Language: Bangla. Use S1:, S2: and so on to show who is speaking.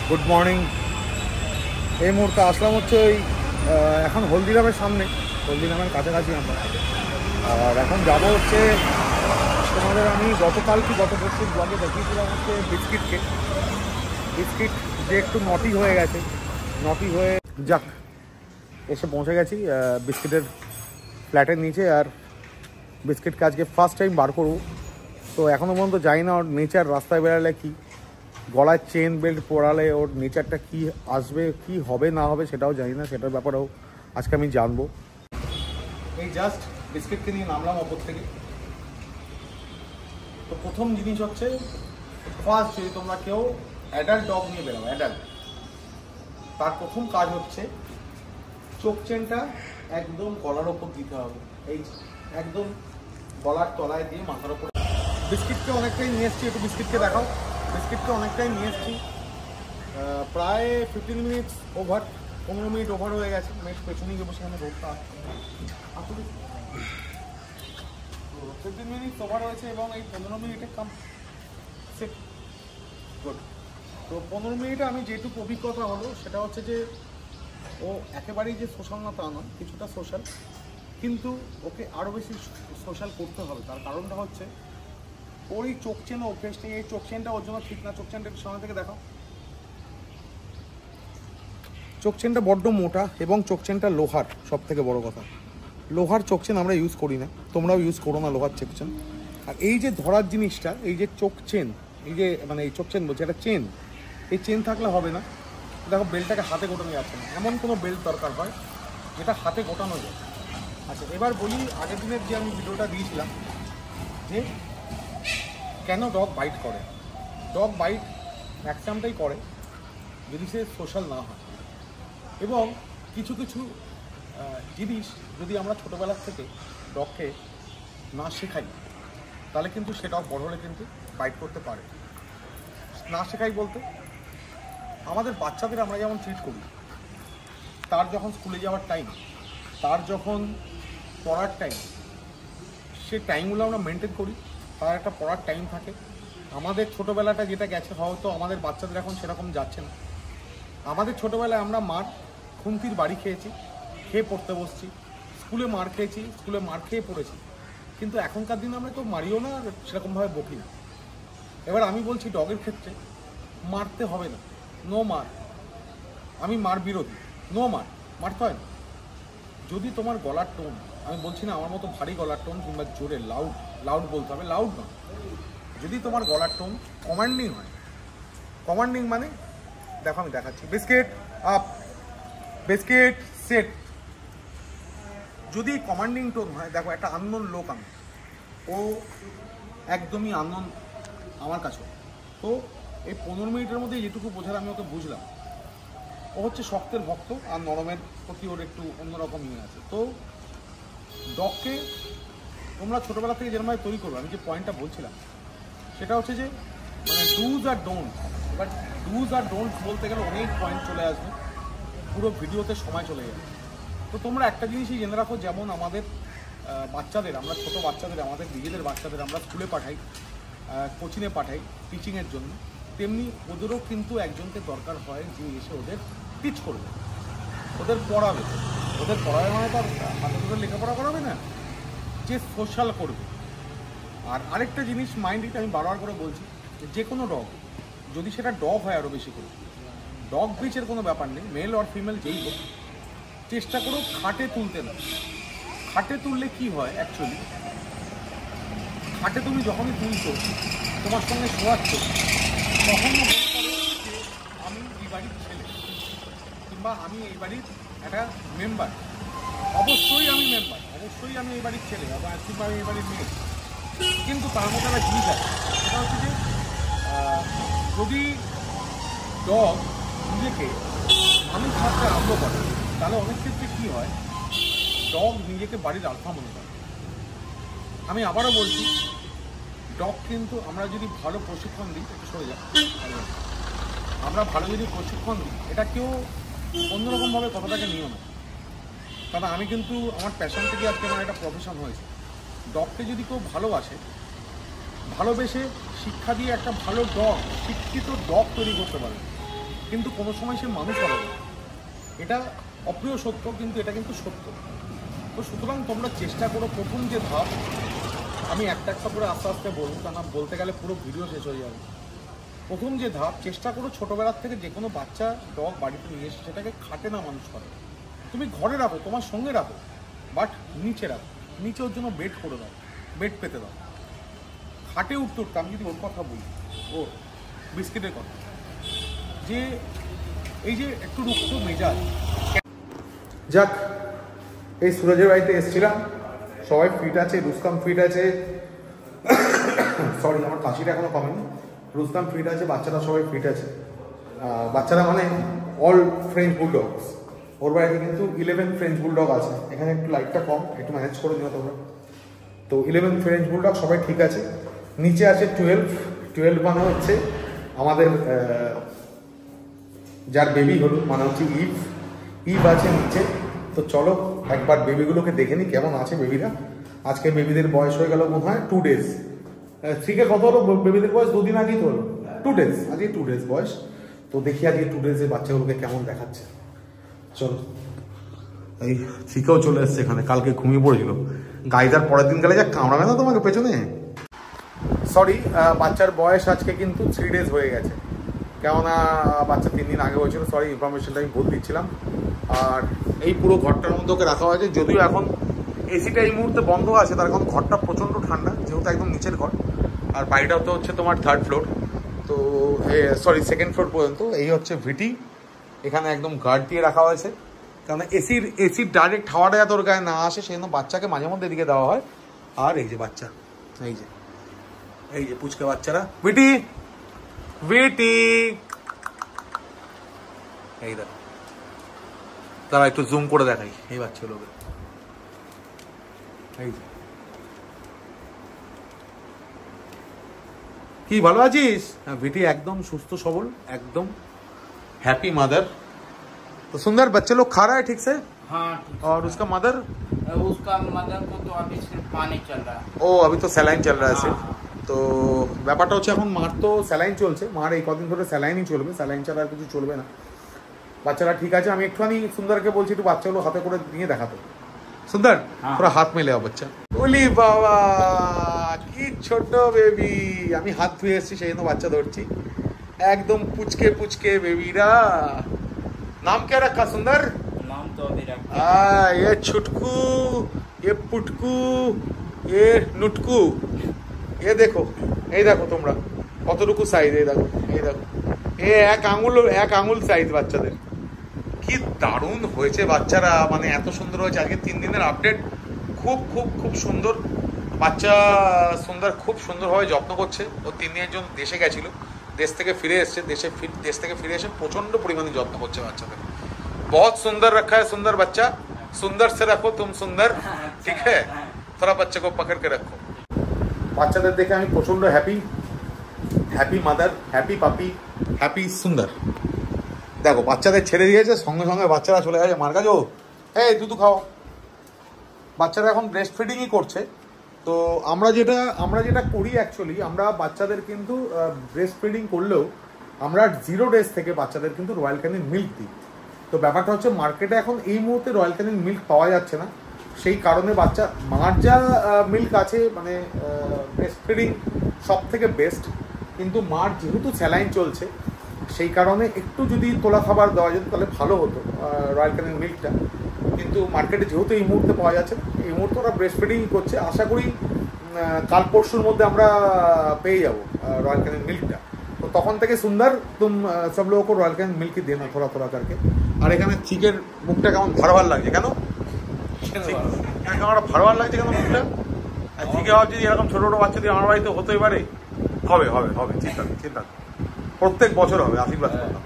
S1: Good morning. এই মুহূর্তে আসলাম হচ্ছে ওই এখন হলদিরামের সামনে, হলদিরামের কাছাকাছি আমরা। আর এখন যাবো হচ্ছে তোমাদের, আমি গতকাল কি গত পরশুর ব্লগে দেখিয়েছিলাম হচ্ছে বিস্কিটকে। বিস্কিট যে একটু নটি হয়ে গেছে, নটি হয়ে যাক এসে পৌঁছে গেছি বিস্কিটের ফ্ল্যাটের নিচে। আর বিস্কিটকে আজকে ফার্স্ট টাইম বার করবো। তো এখনও পর্যন্ত জানি না ওর নেচার, রাস্তায় বেরালে কি গলায় চেন বেল্ট পরালে ওর নেচারটা কি আসবে, কি হবে না হবে সেটাও জানি না, সেটার ব্যাপারেও আজকে আমি জানবো। এই জাস্ট বিস্কিটকে নিয়ে নামলাম ওপর থেকে। তো প্রথম জিনিস হচ্ছে, ফার্স্ট যদি তোমরা কেউ অ্যাডাল্ট ডগ নিয়ে বেরো, অ্যাডাল্ট, তার প্রথম কাজ হচ্ছে চোখ চেনটা একদম গলার ওপর দিতে হবে। এই একদম গলার তলায় দিয়ে মাথার ওপর। বিস্কিটকে অনেকটাই নিয়ে এসছি, একটু বিস্কিটকে দেখাও। বিস্কিটকে অনেকটাই নিয়ে এসছি, প্রায় 15 মিনিটস ওভার, 15 মিনিট ওভার হয়ে গেছে। আমি একটু পেছনে গিয়ে বসে এখানে রোডটা আসলে 15 মিনিট ওভার হয়েছে এবং এই 15 মিনিটে কাম গুড। তো 15 মিনিটে আমি যেটুকু অভিজ্ঞতা হলো সেটা হচ্ছে যে ও একেবারেই যে সোশ্যাল না তা নয়, কিছুটা সোশ্যাল, কিন্তু ওকে আরও বেশি সোশ্যাল করতে হবে। তার কারণটা হচ্ছে ওর এই চোখ চেন অভ্যেস নেই। এই চোখ চেনটা ওর জন্য ঠিক না। চোখ চেনটা একটু সামনে থেকে দেখাও। চোখ চেনটা বড্ড মোটা এবং চোখ চেনটা লোহার। সব থেকে বড় কথা, লোহার চোখ চেন আমরা ইউজ করি না, তোমরাও ইউজ করো না লোহার চোখ চেন। আর এই যে ধরার জিনিসটা, এই যে চোখ চেন, এই যে মানে এই চোখ চেন বলছে, এটা চেন, এই চেন থাকলে হবে না। দেখো বেল্টটাকে হাতে গোটানো যাচ্ছে না, এমন কোনো বেল্ট দরকার হয় যেটা হাতে গোটানো যায়। আচ্ছা এবার বলি, আগের দিনের যে আমি ভিডিওটা দিয়েছিলাম যে কেন ডগ বাইট করে। ডগ বাইট ম্যাক্সিমামটাই করে যদি সে সোশ্যাল না হয়, এবং কিছু কিছু জিনিস যদি আমরা ছোটোবেলার থেকে ডগকে না শেখাই তাহলে কিন্তু সে ডগ বড় হলে কিন্তু বাইট করতে পারে। না শেখাই বলতে আমাদের বাচ্চাদের আমরা যেমন ট্রিট করি, তার যখন স্কুলে যাওয়ার টাইম, তার যখন পড়ার টাইম, সে টাইমগুলো আমরা মেনটেন করি। তার একটা পড়ার টাইম থাকে। আমাদের ছোটোবেলাটা যেটা গেছে হয়তো আমাদের বাচ্চাদের এখন সেরকম যাচ্ছে না। আমাদের ছোটোবেলায় আমরা মার খুন্তির বাড়ি খেয়েছি, খেয়ে পড়তে বসছি, স্কুলে মার খেয়েছি, স্কুলে মার খেয়ে পড়েছি। কিন্তু এখনকার দিনে আমরা কেউ মারিও না, আর সেরকমভাবে বকি না। এবার আমি বলছি ডগের ক্ষেত্রে মারতে হবে না, নো মার। আমি মার বিরোধী, নো মার, মারতে হয় না। যদি তোমার গলার টোন, আমি বলছি না আমার মতো ভারী গলার টোন কিংবা জোরে লাউড বলতে হবে, লাউড না। যদি তোমার গলার টোন কমান্ডিং হয়, কমান্ডিং মানে দেখো আমি দেখাচ্ছি, বিস্কিট আপ, বিস্কিট সেট। যদি কমান্ডিং টোন হয়, দেখো একটা আননোন লোক, আমি ও একদমই আননোন আমার কাছে। তো এই 15 মিনিটের মধ্যে যেটুকু বোঝার আমি ওকে বুঝলাম, ও হচ্ছে শক্তের ভক্ত আর নরমের প্রতি ওর একটু অন্যরকম ইয়ে আছে। তো ডগকে তোমরা ছোটোবেলা থেকে যেরকমভাবে তৈরি করবে, আমি যে পয়েন্টটা বলছিলাম সেটা হচ্ছে যে মানে ডুজ আর ডোন্টস। এবার ডুজ আর ডোন্টস বলতে গেলে অনেক পয়েন্ট চলে আসবে, পুরো ভিডিওতে সময় চলে যাবে। তো তোমরা একটা জিনিসই জেনে রাখো, যেমন আমাদের বাচ্চাদের, আমরা ছোটো বাচ্চাদের, আমাদের নিজেদের বাচ্চাদের আমরা স্কুলে পাঠাই, কোচিংয়ে পাঠাই টিচিংয়ের জন্য, তেমনি ওদেরও কিন্তু একজনকে দরকার হয় যে এসে ওদের টিচ করবে, ওদের পড়াবে। ওদের পড়াবে মানে তো হাতে ওদের লেখাপড়া করাবে না, যে সোশ্যাল করবে। আর আরেকটা জিনিস মাইন্ড, এটা আমি বারবার করে বলছি, যে কোনো ডগ, যদি সেটা ডগ হয় আরও বেশি করে, ডগ ব্রিচের কোনো ব্যাপার নেই, মেল আর ফিমেল যেই হোক, চেষ্টা করো খাটে তুলতে না। খাটে তুললে কি হয় অ্যাকচুয়ালি, খাটে তুমি যখনই তুলছো, তোমার সঙ্গে শোয়াচ্ছ, তখন মনে করো যে আমি এই বাড়ির ছেলে কিংবা আমি এই বাড়ির একটা মেম্বার। অবশ্যই আমি মেম্বার, অবশ্যই আমি এই বাড়ির ছেলে কিংবা আমি এই বাড়ির মেয়ে। কিন্তু তার মধ্যে একটা জিনিস আছে, সেটা হচ্ছে যে যদি ডগ নিজেকে মানুষ ভাবতে আরম্ভ করে, তাহলে অনেক ক্ষেত্রে কী হয়, ডগ নিজেকে বাড়ির আলফা মনে করে। আমি আবারও বলছি, ডগ কিন্তু আমরা যদি ভালো প্রশিক্ষণ দিই, একটু সরে যায়, আমরা ভালো যদি প্রশিক্ষণ দিই, এটা কেউ অন্যরকমভাবে কথাটাকে নিও না। কারণ আমি কিন্তু আমার প্যাশন থেকে আজকে আমার একটা প্রফেশন হয়েছে। ডগকে যদি কেউ ভালোবাসে, ভালোবেসে শিক্ষা দিয়ে একটা ভালো ডগ, শিক্ষিত ডগ তৈরি করতে পারে, কিন্তু কোনো সময় সে মানুষ হবে না। এটা অপ্রিয় সত্য, কিন্তু এটা কিন্তু সত্য। তো সুতরাং তোমরা চেষ্টা করো, প্রথম যে ধাপ, আমি একটা একটা করে আস্তে আস্তে বলবো, কেন বলতে গেলে পুরো ভিডিও শেষ হয়ে যাবে। প্রথম যে ধাপ, চেষ্টা করো ছোটোবেলার থেকে যে কোনো বাচ্চা ডগ বাড়িতে নিয়ে এসে সেটাকে খাটে না মানুষ করে। তুমি ঘরে রাখো, তোমার সঙ্গে রাখো, বাট নিচে রাখো, নিচে ওর জন্য বেড করে দাও, বেড পেতে দাও। খাটে উঠতে উঠতে আমি যদি ওর কথা বলি, ও বিস্কিটের কথা, যে এই যে একটু রুক্ষ মেজাজ, যাক এই সুরজের বাড়িতে এসেছিলাম, সবাই ফিট আছে, রুস্তাম ফিট আছে, সরি আমার কাশিটা এখনো কমেনি, রুস্তাম ফিট আছে, বাচ্চারা সবাই ফিট আছে। বাচ্চারা মানে অল ফ্রেঞ্চ বুলডগস। ওর বাড়িতে কিন্তু 11 ফ্রেঞ্চ বুলডগ আছে, এখানে একটু লাইটটা কম, একটু ম্যানেজ করে দিও তোমরা। তো 11 ফ্রেঞ্চ বুলডগ সবাই ঠিক আছে। নিচে আছে 12 মানে হচ্ছে আমাদের যার বেবি হলো, মানে হচ্ছে ইভ আছে নিচে। তো চলো একবার বেবিগুলোকে দেখে নিই কেমন আছে বেবিরা। আজকে বেবিদের বয়স হয়ে গেল মনে হয় 2 ডেজ। 3 কত হলো বেবিদের বয়স? 2 দিন আগেই তো হলো, 2 ডেজ, আজকে 2 ডেজ বয়স। তো দেখি আজকে 2 ডেজের বাচ্চাগুলোকে কেমন দেখাচ্ছে। চলো, এই থ্রিকেও চলে এসছে এখানে, কালকে ঘুমিয়ে পড়েছিল। গাইজার পরের দিন গেলে যা কামড়াবে না তোমাকে পেছনে। সরি, বাচ্চার বয়স আজকে কিন্তু 3 ডেজ হয়ে গেছে, কেননা বাচ্চা 3 দিন আগে হয়েছিল। সরি, ইনফরমেশনটা আমি ভুল দিচ্ছিলাম। আর এই পুরো ঘরটার মধ্যে ওকে রাখা হয়েছে, যদিও এখন এসিটা এই মুহূর্তে বন্ধ আছে, তার কারণ ঘরটা প্রচণ্ড ঠান্ডা, যেহেতু একদম নিচের ঘর। আর বাড়িটাও তো হচ্ছে তোমার 3rd ফ্লোর, তো সরি 2nd ফ্লোর পর্যন্ত। এই হচ্ছে ভিটি, এখানে একদম গার্ড দিয়ে রাখা হয়েছে, কারণ এসির ডাইরেক্ট হাওয়াটা যাতে ওর গায়ে না আসে, সেই জন্য বাচ্চাকে মাঝে মধ্যে এদিকে দেওয়া হয়। আর এই যে বাচ্চা, এই যে পুচকে বাচ্চারা, ভিটি এই দেখো, তারা একটু জুম করে দেখাই এই বাচ্চাগুলোকে। এই যে, কি ভালো আছিস? ভিটি একদম সুস্থ সবল, एकदम हैप्पी मदर। तो सुंदर बच्चे लोग खा रहा है ठीक से?
S2: हाँ।
S1: और उसका मदर
S2: को तो अभी सिर्फ पानी चल रहा है।
S1: ও अभी तो স্যালাইন চল रहा है सिर्फ।
S2: हाँ।
S1: তো ব্যাপারটা হচ্ছে এখন মার তো স্যালাইন চলছে, মার এই কদিন ধরে স্যালাইনই চলবে, স্যালাইন ছাড়া আর কিছু চলবে না। বাচ্চারা ঠিক আছে। আমি একটুখানি সুন্দরকে বলছি একটু বাচ্চাগুলো হাতে করে নিয়ে দেখাতো। সুন্দর তোরা হাত মেলে বাচ্চা। বলি বাবা কি ছোট বেবি, আমি হাত ধুয়ে এসেছি সেই জন্য বাচ্চা ধরছি। একদম পুচকে পুচকে বেবিরা। नाम क्या रखा सुंदर?
S2: नाम तो अभी रखा।
S1: ये छुटकू, ये पुटकू, ये नुटकू। ये देखो, এই দেখো তোমরা কতটুকু সাইজ, এই দেখো এ এক আঙুল সাইজ বাচ্চাদের। কি দারুণ হয়েছে বাচ্চারা, মানে এত সুন্দর হয়েছে। আজকে 3 দিনের আপডেট, খুব খুব খুব সুন্দর বাচ্চা। সুন্দর খুব সুন্দরভাবে যত্ন করছে। ও 3 দিনের জন্য দেশে গেছিল, দেশ থেকে ফিরে এসছে, দেশ থেকে ফিরে এসে প্রচন্ড পরিমাণে যত্ন করছে বাচ্চাদের। बहुत सुंदर रखा है सुंदर बच्चा, सुंदर से रखो तुम सुंदर, ठीक है? थोड़ा बच्चे को पकड़ के रखो। বাচ্চাদের দেখে আমি প্রচন্ড হ্যাপি মাদার, হ্যাপি পাপি, হ্যাপি সুন্দর। দেখো বাচ্চাদের ছেড়ে দিয়েছে, সঙ্গে সঙ্গে বাচ্চারা চলে গেছে মার কাছে। এই দুধ খাও। বাচ্চারা এখন ব্রেস্ট ফিডিংই করছে। তো আমরা যেটা করি অ্যাকচুয়ালি, আমরা বাচ্চাদের কিন্তু ব্রেস্ট ফিডিং করলেও আমরা 0 ডেজ থেকে বাচ্চাদের কিন্তু রয়্যাল ক্যানিন মিল্ক দিই। তো ব্যাপারটা হচ্ছে মার্কেটে এখন এই মুহূর্তে রয়্যাল ক্যানিন মিল্ক পাওয়া যাচ্ছে না, সেই কারণে বাচ্চা মার যা মিল্ক আছে মানে ব্রেস্ট ফিডিং সব থেকে বেস্ট। কিন্তু মার যেহেতু স্যালাইন চলছে, সেই কারণে একটু যদি তোলা খাবার দেওয়া যেত তাহলে ভালো হতো রয়্যাল ক্যানিন মিল্কটা। কিন্তু মার্কেটে যেহেতু এই মুহূর্তে পাওয়া যাচ্ছে, এই মুহূর্তে ওরা ব্রেস্ট ফিডিং করছে। আশা করি কাল পরশুর মধ্যে আমরা পেয়ে যাবো रॉयल कैनिन मिल्क का। तो তখন থেকে সুন্দর तुम सब लोगों को रॉयल कैनिन मिल्क देना थोड़ा थोड़ा करके। আর এখানে চিকের মুখটা কেমন ভার লাগছে, কেন ভার লাগছে কেন মুখটা? চিকে ভাবছি এরকম ছোট ছোট বাচ্চা দিয়ে আমার বাড়িতে হতেই পারে। হবে হবে হবে, চিন্তা প্রত্যেক বছর হবে, আশীর্বাদ করলাম।